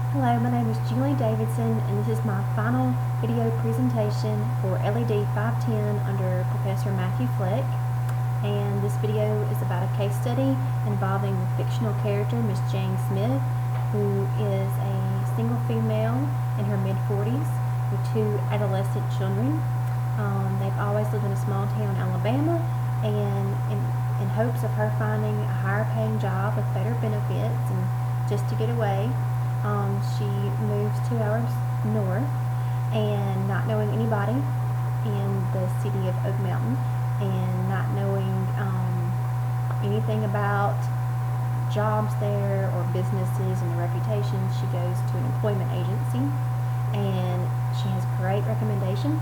Hello, my name is Julie Davidson, and this is my final video presentation for LED 510 under Professor Matthew Fleck. And this video is about a case study involving the fictional character Miss Jane Smith, who is a single female in her mid-40s with two adolescent children. They've always lived in a small town, Alabama, and in hopes of her finding a higher paying job with better benefits and just to get away, she moves 2 hours north, and not knowing anybody in the city of Oak Mountain and not knowing anything about jobs there or businesses and the reputation, she goes to an employment agency, and she has great recommendations,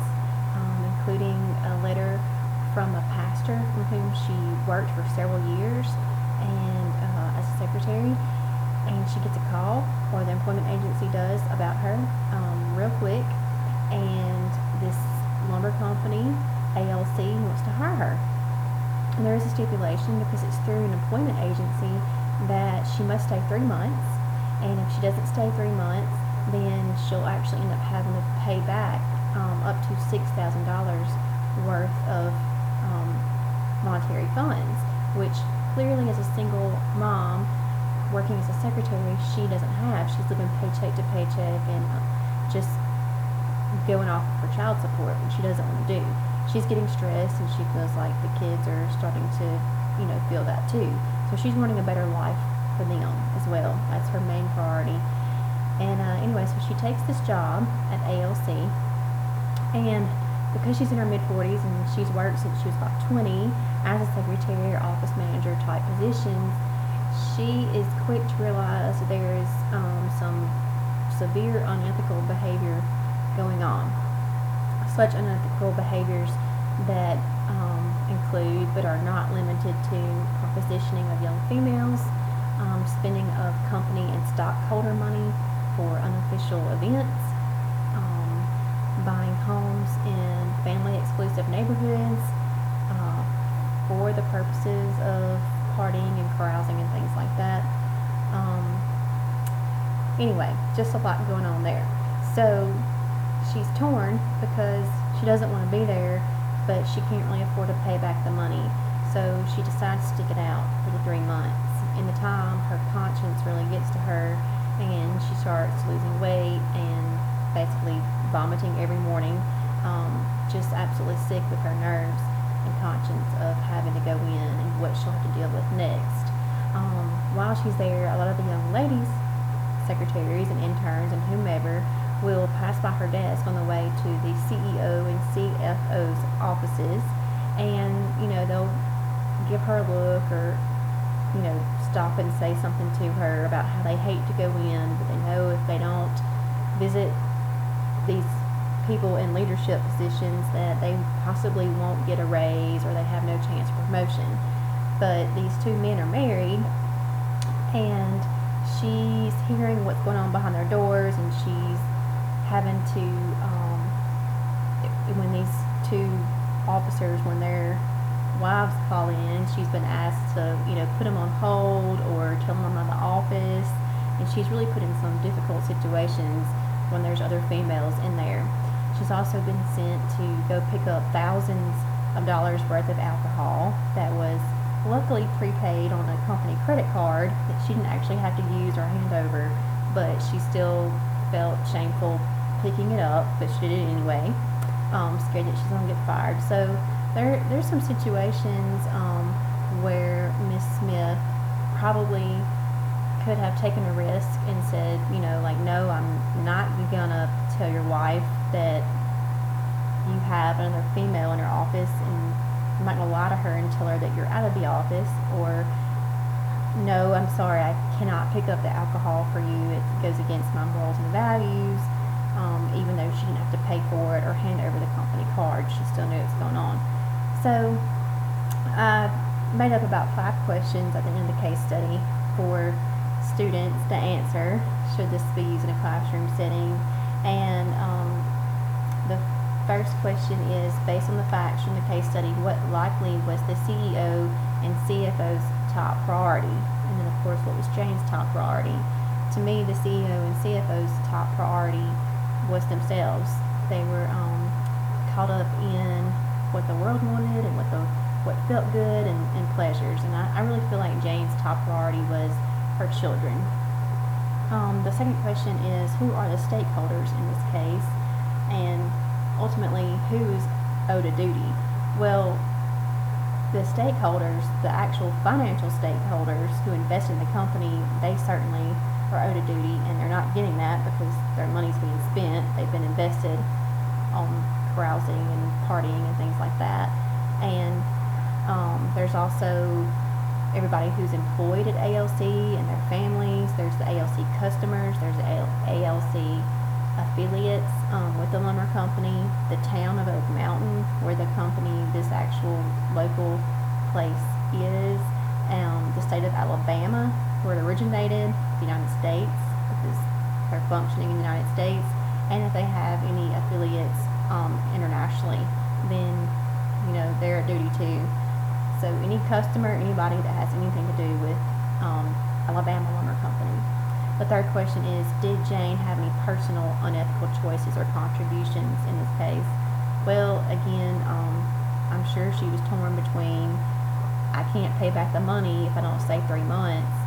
including a letter from a pastor from whom she worked for several years and as a secretary. And she gets a call, or the employment agency does, about her real quick, and this lumber company, ALC, wants to hire her. And there is a stipulation, because it's through an employment agency, that she must stay 3 months, and if she doesn't stay 3 months, then she'll actually end up having to pay back up to $6,000 worth of monetary funds, which clearly, as a single mom working as a secretary, she doesn't have. She's living paycheck to paycheck and just going off for child support, which she doesn't want to do. She's getting stressed, and she feels like the kids are starting to, feel that too. So she's wanting a better life for them as well. That's her main priority. And anyway, so she takes this job at ALC, and because she's in her mid-40s and she's worked since she was about 20 as a secretary or office manager type positions, she is quick to realize that there is some severe unethical behavior going on. Such unethical behaviors that include, but are not limited to, propositioning of young females, spending of company and stockholder money for unofficial events, buying homes in family-exclusive neighborhoods for the purposes of partying and carousing and things like that. Anyway, just a lot going on there. So she's torn because she doesn't want to be there, but she can't really afford to pay back the money. So she decides to stick it out for the 3 months. In the time, her conscience really gets to her, and she starts losing weight and basically vomiting every morning, just absolutely sick with her nerves and conscience of having to go in and what she'll have to deal with next. While she's there, a lot of the young ladies, secretaries and interns and whomever, will pass by her desk on the way to the CEO and CFO's offices, and they'll give her a look, or stop and say something to her about how they hate to go in, but they know if they don't visit these people in leadership positions that they possibly won't get a raise, or they have no chance for promotion. But these two men are married, and she's hearing what's going on behind their doors, and she's having to, when these two officers, when their wives call in, she's been asked to, put them on hold or tell them I'm out of the office, and she's really put in some difficult situations when there's other females in there. She's also been sent to go pick up thousands of dollars worth of alcohol that was luckily prepaid on a company credit card that she didn't actually have to use or hand over, but she still felt shameful picking it up, but she did it anyway, scared that she's going to get fired. So there's some situations where Miss Smith probably could have taken a risk and said, no, I'm not gonna tell your wife that you have another female in your office, and I'm not gonna lie to her and tell her that you're out of the office, or no, I'm sorry, I cannot pick up the alcohol for you, it goes against my morals and values, even though she didn't have to pay for it or hand over the company card, she still knew what's going on. So I made up about 5 questions at the end of the case study for students to answer should this be used in a classroom setting. And the first question is, based on the facts from the case study, what likely was the CEO and CFO's top priority? And then, of course, what was Jane's top priority? to me, the CEO and CFO's top priority was themselves. They were caught up in what the world wanted and what felt good and pleasures. And I really feel like Jane's top priority was her children. The second question is, who are the stakeholders in this case? And ultimately, who is owed a duty? Well, the stakeholders, the actual financial stakeholders who invest in the company, they certainly are owed a duty, and they're not getting that because their money's being spent. They've been invested on carousing and partying and things like that. And there's also everybody who's employed at ALC and their families. There's the ALC customers. There's the ALC affiliates with the lumber company, the town of Oak Mountain, where the company, this actual local place is, the state of Alabama, where it originated, the United States, because they're functioning in the United States, and if they have any affiliates internationally, then they're a duty too. So any customer, anybody that has anything to do with Alabama Lumber Company. The third question is, did Jane have any personal unethical choices or contributions in this case? Well, again, I'm sure she was torn between, I can't pay back the money if I don't stay 3 months,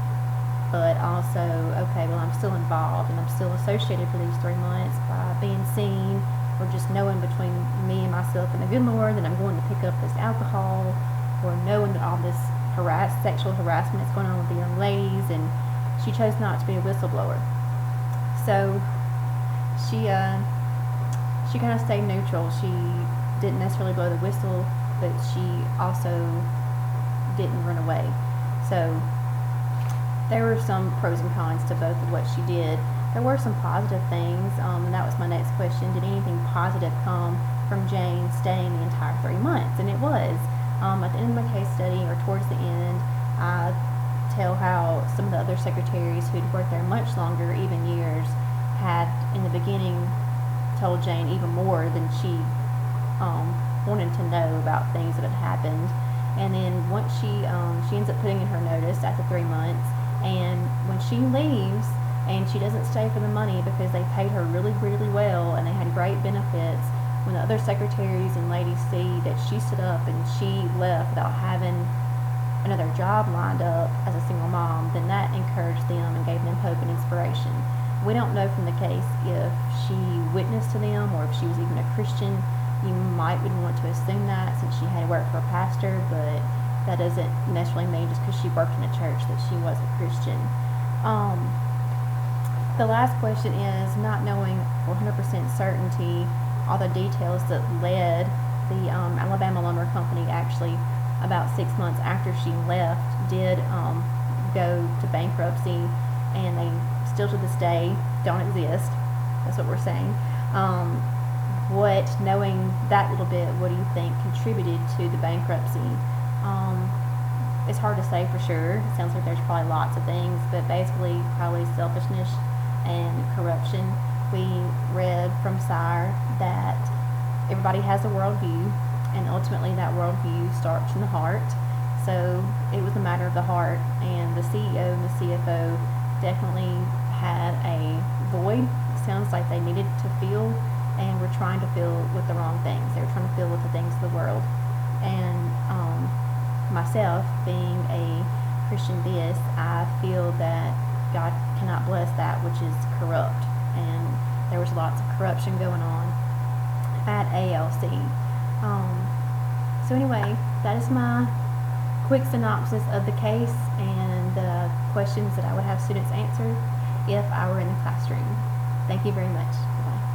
but also, okay, well, I'm still involved and I'm still associated for these 3 months by being seen or just knowing between me and myself and the good Lord that I'm going to pick up this alcohol, or knowing that all this sexual harassment is going on with the young ladies, and she chose not to be a whistleblower. So she kind of stayed neutral. She didn't necessarily blow the whistle, but she also didn't run away. So there were some pros and cons to both of what she did. There were some positive things, and that was my next question. Did anything positive come from Jane staying the entire 3 months? And it was. At the end of my case study, or towards the end, I tell how some of the other secretaries who'd worked there much longer, even years, had in the beginning told Jane even more than she wanted to know about things that had happened. And then once she ends up putting in her notice after 3 months, and when she leaves and she doesn't stay for the money because they paid her really, really well and they had great benefits, when the other secretaries and ladies see that she stood up and she left without having another job lined up as a single mom, then that encouraged them and gave them hope and inspiration. We don't know from the case if she witnessed to them or if she was even a Christian. You might would want to assume that since she had worked for a pastor, but that doesn't necessarily mean just because she worked in a church that she was a Christian. The last question is, not knowing for 100% certainty all the details that led the Alabama Lumber Company, actually about 6 months after she left, did go to bankruptcy, and they still to this day don't exist. That's what we're saying. Knowing that little bit, what do you think contributed to the bankruptcy? It's hard to say for sure. It sounds like there's probably lots of things, but basically probably selfishness and corruption. We read from Sire that everybody has a worldview, and ultimately that worldview starts in the heart. So it was a matter of the heart, and the CEO and the CFO definitely had a void. It sounds like they needed to fill, and were trying to fill with the wrong things. They were trying to fill with the things of the world. And myself, being a Christian deist, I feel that God cannot bless that which is corrupt, and there was lots of corruption going on at ALC. So anyway, that is my quick synopsis of the case and the questions that I would have students answer if I were in the classroom. Thank you very much. Bye.